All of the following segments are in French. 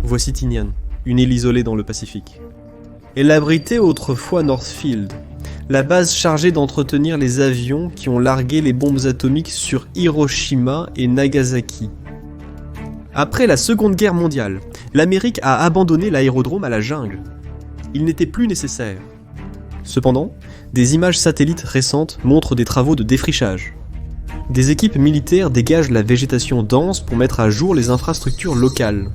voici Tinian, une île isolée dans le Pacifique. Elle abritait autrefois Northfield, la base chargée d'entretenir les avions qui ont largué les bombes atomiques sur Hiroshima et Nagasaki. Après la Seconde Guerre mondiale, l'Amérique a abandonné l'aérodrome à la jungle. Il n'était plus nécessaire. Cependant, des images satellites récentes montrent des travaux de défrichage. Des équipes militaires dégagent la végétation dense pour mettre à jour les infrastructures locales.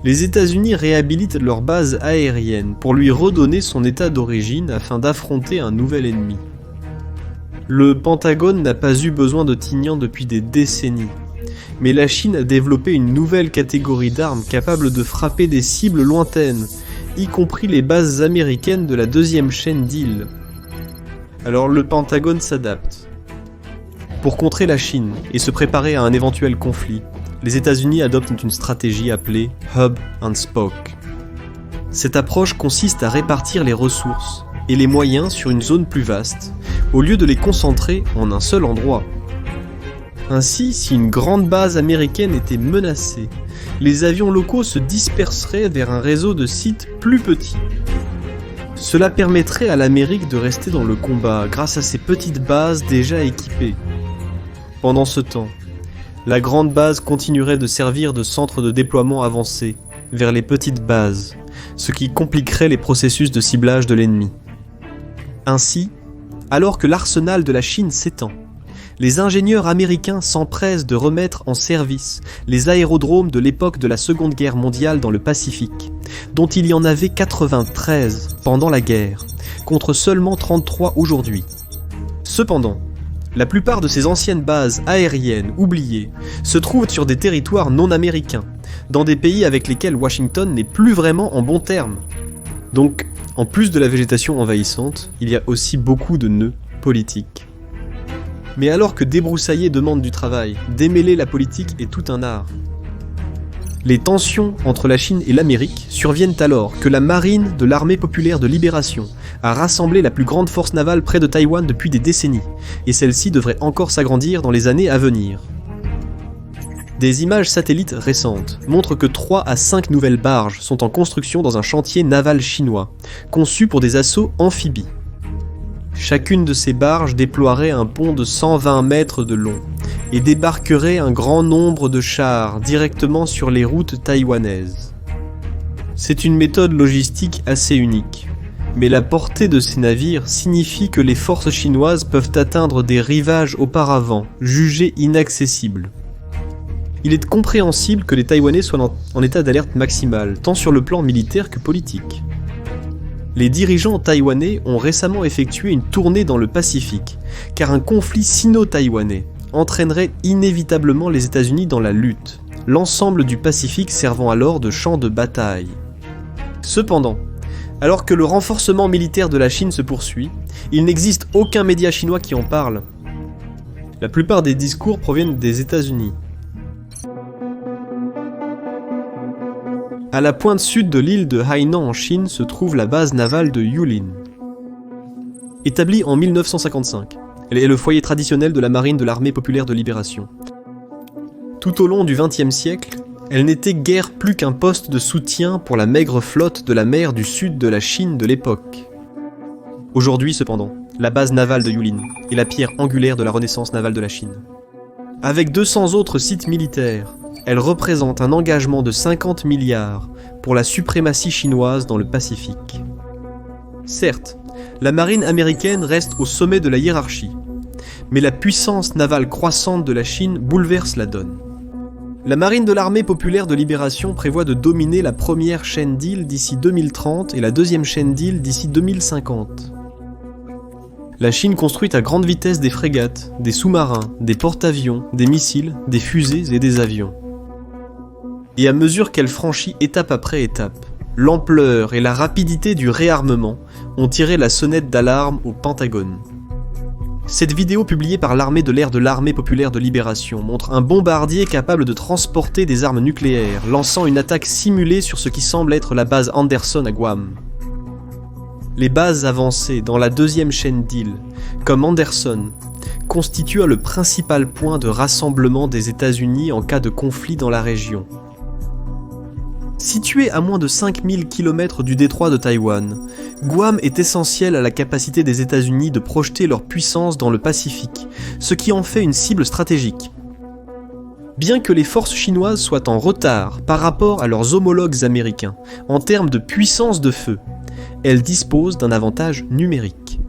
Les États-Unis réhabilitent leur base aérienne pour lui redonner son état d'origine afin d'affronter un nouvel ennemi. Le Pentagone n'a pas eu besoin de Tinian depuis des décennies, mais la Chine a développé une nouvelle catégorie d'armes capables de frapper des cibles lointaines, y compris les bases américaines de la deuxième chaîne d'îles. Alors le Pentagone s'adapte. Pour contrer la Chine et se préparer à un éventuel conflit, les États-Unis adoptent une stratégie appelée Hub and Spoke. Cette approche consiste à répartir les ressources et les moyens sur une zone plus vaste, au lieu de les concentrer en un seul endroit. Ainsi, si une grande base américaine était menacée, les avions locaux se disperseraient vers un réseau de sites plus petits. Cela permettrait à l'Amérique de rester dans le combat grâce à ces petites bases déjà équipées. Pendant ce temps, la grande base continuerait de servir de centre de déploiement avancé vers les petites bases, ce qui compliquerait les processus de ciblage de l'ennemi. Ainsi, alors que l'arsenal de la Chine s'étend, les ingénieurs américains s'empressent de remettre en service les aérodromes de l'époque de la Seconde Guerre mondiale dans le Pacifique, dont il y en avait 93 pendant la guerre, contre seulement 33 aujourd'hui. Cependant, la plupart de ces anciennes bases aériennes oubliées se trouvent sur des territoires non américains, dans des pays avec lesquels Washington n'est plus vraiment en bons termes. Donc, en plus de la végétation envahissante, il y a aussi beaucoup de nœuds politiques. Mais alors que débroussailler demande du travail, démêler la politique est tout un art. Les tensions entre la Chine et l'Amérique surviennent alors que la marine de l'Armée populaire de libération a rassemblé la plus grande force navale près de Taïwan depuis des décennies, et celle-ci devrait encore s'agrandir dans les années à venir. Des images satellites récentes montrent que 3 à 5 nouvelles barges sont en construction dans un chantier naval chinois, conçu pour des assauts amphibies. Chacune de ces barges déploierait un pont de 120 mètres de long et débarquerait un grand nombre de chars directement sur les routes taïwanaises. C'est une méthode logistique assez unique, mais la portée de ces navires signifie que les forces chinoises peuvent atteindre des rivages auparavant jugés inaccessibles. Il est compréhensible que les Taïwanais soient en état d'alerte maximale, tant sur le plan militaire que politique. Les dirigeants taïwanais ont récemment effectué une tournée dans le Pacifique, car un conflit sino-taïwanais entraînerait inévitablement les États-Unis dans la lutte, l'ensemble du Pacifique servant alors de champ de bataille. Cependant, alors que le renforcement militaire de la Chine se poursuit, il n'existe aucun média chinois qui en parle. La plupart des discours proviennent des États-Unis. À la pointe sud de l'île de Hainan en Chine se trouve la base navale de Yulin. Établie en 1955, elle est le foyer traditionnel de la marine de l'Armée populaire de libération. Tout au long du XXe siècle, elle n'était guère plus qu'un poste de soutien pour la maigre flotte de la mer du sud de la Chine de l'époque. Aujourd'hui cependant, la base navale de Yulin est la pierre angulaire de la renaissance navale de la Chine. Avec 200 autres sites militaires, elle représente un engagement de 50 milliards pour la suprématie chinoise dans le Pacifique. Certes, la marine américaine reste au sommet de la hiérarchie, mais la puissance navale croissante de la Chine bouleverse la donne. La marine de l'Armée populaire de libération prévoit de dominer la première chaîne d'îles d'ici 2030 et la deuxième chaîne d'îles d'ici 2050. La Chine construit à grande vitesse des frégates, des sous-marins, des porte-avions, des missiles, des fusées et des avions. Et à mesure qu'elle franchit étape après étape, l'ampleur et la rapidité du réarmement ont tiré la sonnette d'alarme au Pentagone. Cette vidéo publiée par l'armée de l'air de l'Armée populaire de libération montre un bombardier capable de transporter des armes nucléaires, lançant une attaque simulée sur ce qui semble être la base Anderson à Guam. Les bases avancées dans la deuxième chaîne d'îles, comme Anderson, constituent le principal point de rassemblement des États-Unis en cas de conflit dans la région. Situé à moins de 5000 km du détroit de Taïwan, Guam est essentiel à la capacité des États-Unis de projeter leur puissance dans le Pacifique, ce qui en fait une cible stratégique. Bien que les forces chinoises soient en retard par rapport à leurs homologues américains en termes de puissance de feu, elles disposent d'un avantage numérique.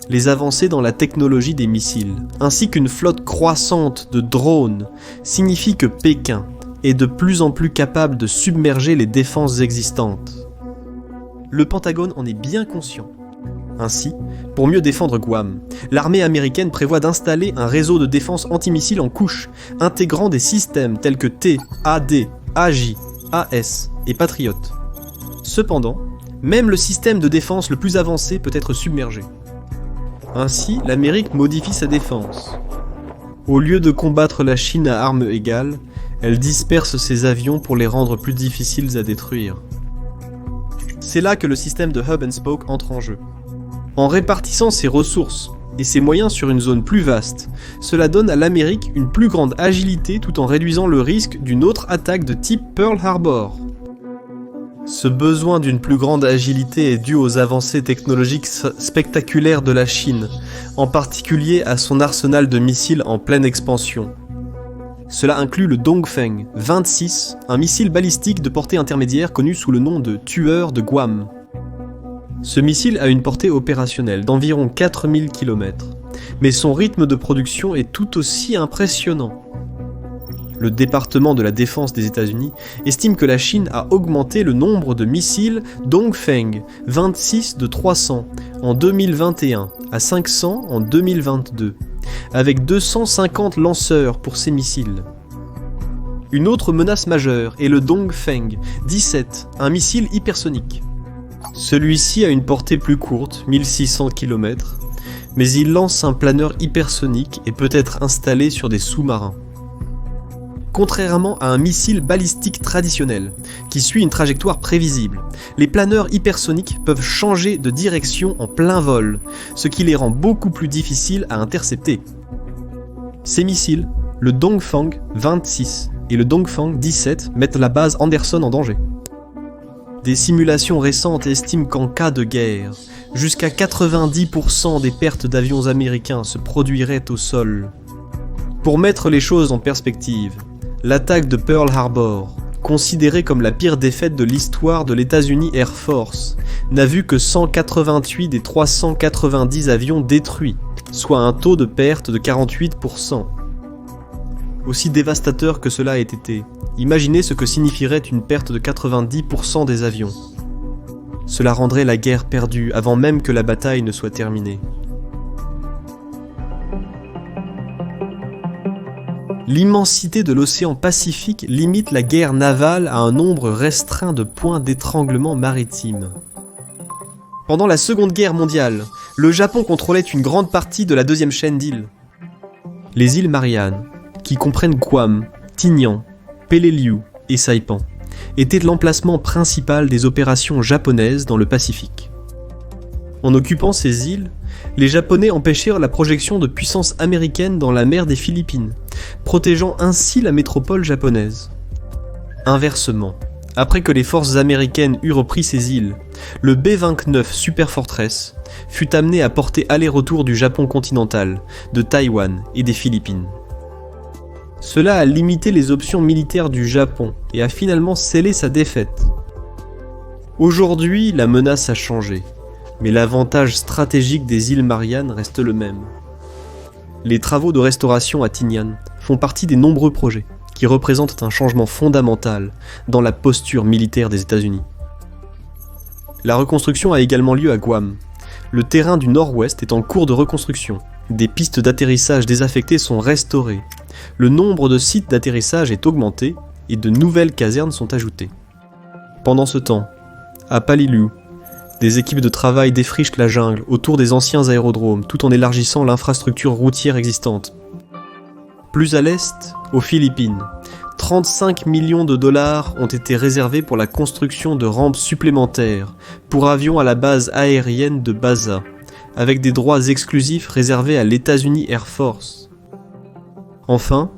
Les avancées dans la technologie des missiles, ainsi qu'une flotte croissante de drones, signifient que Pékin est de plus en plus capable de submerger les défenses existantes. Le Pentagone en est bien conscient. Ainsi, pour mieux défendre Guam, l'armée américaine prévoit d'installer un réseau de défense antimissiles en couche, intégrant des systèmes tels que T, AD, AJ, AS et Patriot. Cependant, même le système de défense le plus avancé peut être submergé. Ainsi, l'Amérique modifie sa défense. Au lieu de combattre la Chine à armes égales, elle disperse ses avions pour les rendre plus difficiles à détruire. C'est là que le système de Hub and Spoke entre en jeu. En répartissant ses ressources et ses moyens sur une zone plus vaste, cela donne à l'Amérique une plus grande agilité tout en réduisant le risque d'une autre attaque de type Pearl Harbor. Ce besoin d'une plus grande agilité est dû aux avancées technologiques spectaculaires de la Chine, en particulier à son arsenal de missiles en pleine expansion. Cela inclut le Dongfeng 26, un missile balistique de portée intermédiaire connu sous le nom de tueur de Guam. Ce missile a une portée opérationnelle d'environ 4000 km, mais son rythme de production est tout aussi impressionnant. Le département de la défense des États-Unis estime que la Chine a augmenté le nombre de missiles Dongfeng 26 de 300 en 2021 à 500 en 2022, avec 250 lanceurs pour ces missiles. Une autre menace majeure est le Dongfeng 17, un missile hypersonique. Celui-ci a une portée plus courte, 1600 km, mais il lance un planeur hypersonique et peut être installé sur des sous-marins. Contrairement à un missile balistique traditionnel, qui suit une trajectoire prévisible, les planeurs hypersoniques peuvent changer de direction en plein vol, ce qui les rend beaucoup plus difficiles à intercepter. Ces missiles, le Dongfeng 26 et le Dongfeng 17, mettent la base Anderson en danger. Des simulations récentes estiment qu'en cas de guerre, jusqu'à 90% des pertes d'avions américains se produiraient au sol. Pour mettre les choses en perspective, l'attaque de Pearl Harbor, considérée comme la pire défaite de l'histoire de l'États-Unis Air Force, n'a vu que 188 des 390 avions détruits, soit un taux de perte de 48%. Aussi dévastateur que cela ait été, imaginez ce que signifierait une perte de 90% des avions. Cela rendrait la guerre perdue avant même que la bataille ne soit terminée. L'immensité de l'océan Pacifique limite la guerre navale à un nombre restreint de points d'étranglement maritime. Pendant la Seconde Guerre mondiale, le Japon contrôlait une grande partie de la deuxième chaîne d'îles. Les îles Mariannes, qui comprennent Guam, Tinian, Peleliu et Saipan, étaient l'emplacement principal des opérations japonaises dans le Pacifique. En occupant ces îles, les Japonais empêchèrent la projection de puissances américaines dans la mer des Philippines, protégeant ainsi la métropole japonaise. Inversement, après que les forces américaines eurent repris ces îles, le B-29 Super Fortress fut amené à porter aller-retour du Japon continental, de Taïwan et des Philippines. Cela a limité les options militaires du Japon et a finalement scellé sa défaite. Aujourd'hui, la menace a changé, mais l'avantage stratégique des îles Mariannes reste le même. Les travaux de restauration à Tinian font partie des nombreux projets qui représentent un changement fondamental dans la posture militaire des États-Unis. La reconstruction a également lieu à Guam. Le terrain du nord-ouest est en cours de reconstruction. Des pistes d'atterrissage désaffectées sont restaurées. Le nombre de sites d'atterrissage est augmenté et de nouvelles casernes sont ajoutées. Pendant ce temps, à Peleliu, des équipes de travail défrichent la jungle autour des anciens aérodromes tout en élargissant l'infrastructure routière existante. Plus à l'est, aux Philippines, 35 millions de dollars ont été réservés pour la construction de rampes supplémentaires pour avions à la base aérienne de Basa, avec des droits exclusifs réservés à l'États-Unis Air Force. Enfin,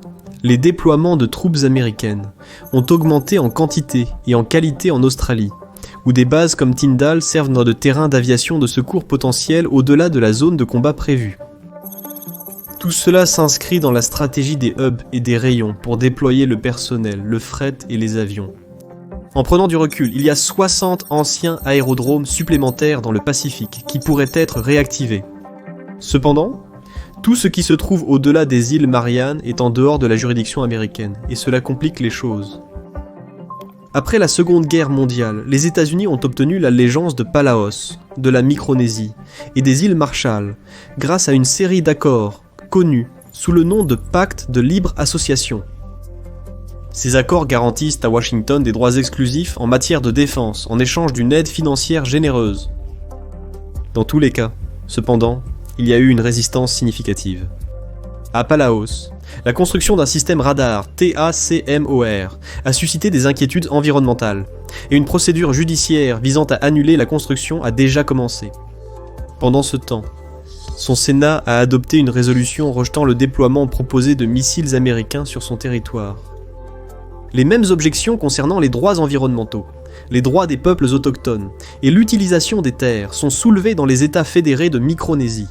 les déploiements de troupes américaines ont augmenté en quantité et en qualité en Australie, où des bases comme Tyndall servent de terrain d'aviation de secours potentiel au-delà de la zone de combat prévue. Tout cela s'inscrit dans la stratégie des hubs et des rayons pour déployer le personnel, le fret et les avions. En prenant du recul, il y a 60 anciens aérodromes supplémentaires dans le Pacifique qui pourraient être réactivés. Cependant, tout ce qui se trouve au-delà des îles Mariannes est en dehors de la juridiction américaine, et cela complique les choses. Après la Seconde Guerre mondiale, les États-Unis ont obtenu l'allégeance de Palaos, de la Micronésie et des îles Marshall, grâce à une série d'accords connus sous le nom de Pacte de libre association. Ces accords garantissent à Washington des droits exclusifs en matière de défense en échange d'une aide financière généreuse. Dans tous les cas, cependant, il y a eu une résistance significative. À Palaos, la construction d'un système radar TACMOR a suscité des inquiétudes environnementales, et une procédure judiciaire visant à annuler la construction a déjà commencé. Pendant ce temps, son Sénat a adopté une résolution rejetant le déploiement proposé de missiles américains sur son territoire. Les mêmes objections concernant les droits environnementaux, les droits des peuples autochtones et l'utilisation des terres sont soulevées dans les États fédérés de Micronésie,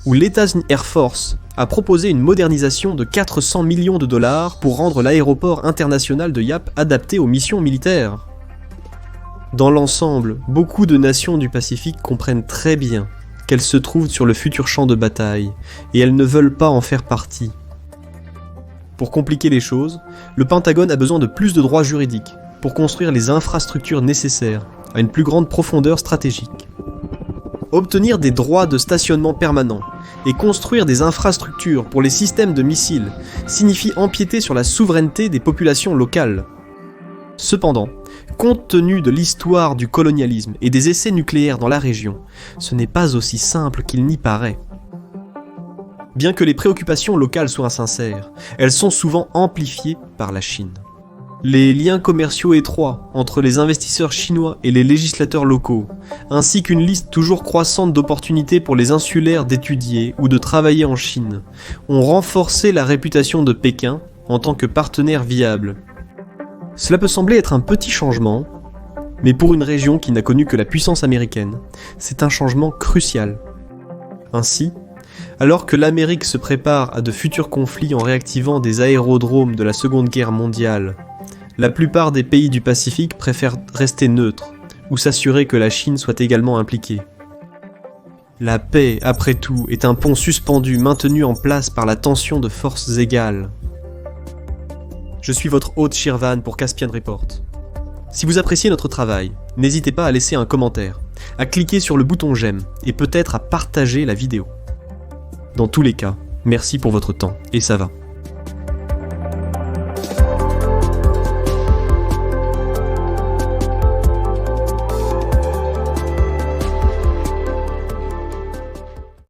où l'État Air Force a proposé une modernisation de 400 millions de dollars pour rendre l'aéroport international de Yap adapté aux missions militaires. Dans l'ensemble, beaucoup de nations du Pacifique comprennent très bien qu'elles se trouvent sur le futur champ de bataille, et elles ne veulent pas en faire partie. Pour compliquer les choses, le Pentagone a besoin de plus de droits juridiques pour construire les infrastructures nécessaires à une plus grande profondeur stratégique. Obtenir des droits de stationnement permanents et construire des infrastructures pour les systèmes de missiles signifie empiéter sur la souveraineté des populations locales. Cependant, compte tenu de l'histoire du colonialisme et des essais nucléaires dans la région, ce n'est pas aussi simple qu'il n'y paraît. Bien que les préoccupations locales soient sincères, elles sont souvent amplifiées par la Chine. Les liens commerciaux étroits entre les investisseurs chinois et les législateurs locaux, ainsi qu'une liste toujours croissante d'opportunités pour les insulaires d'étudier ou de travailler en Chine, ont renforcé la réputation de Pékin en tant que partenaire viable. Cela peut sembler être un petit changement, mais pour une région qui n'a connu que la puissance américaine, c'est un changement crucial. Ainsi, alors que l'Amérique se prépare à de futurs conflits en réactivant des aérodromes de la Seconde Guerre mondiale, la plupart des pays du Pacifique préfèrent rester neutres, ou s'assurer que la Chine soit également impliquée. La paix, après tout, est un pont suspendu maintenu en place par la tension de forces égales. Je suis votre hôte Shirvan pour Caspian Report. Si vous appréciez notre travail, n'hésitez pas à laisser un commentaire, à cliquer sur le bouton j'aime et peut-être à partager la vidéo. Dans tous les cas, merci pour votre temps et ça va.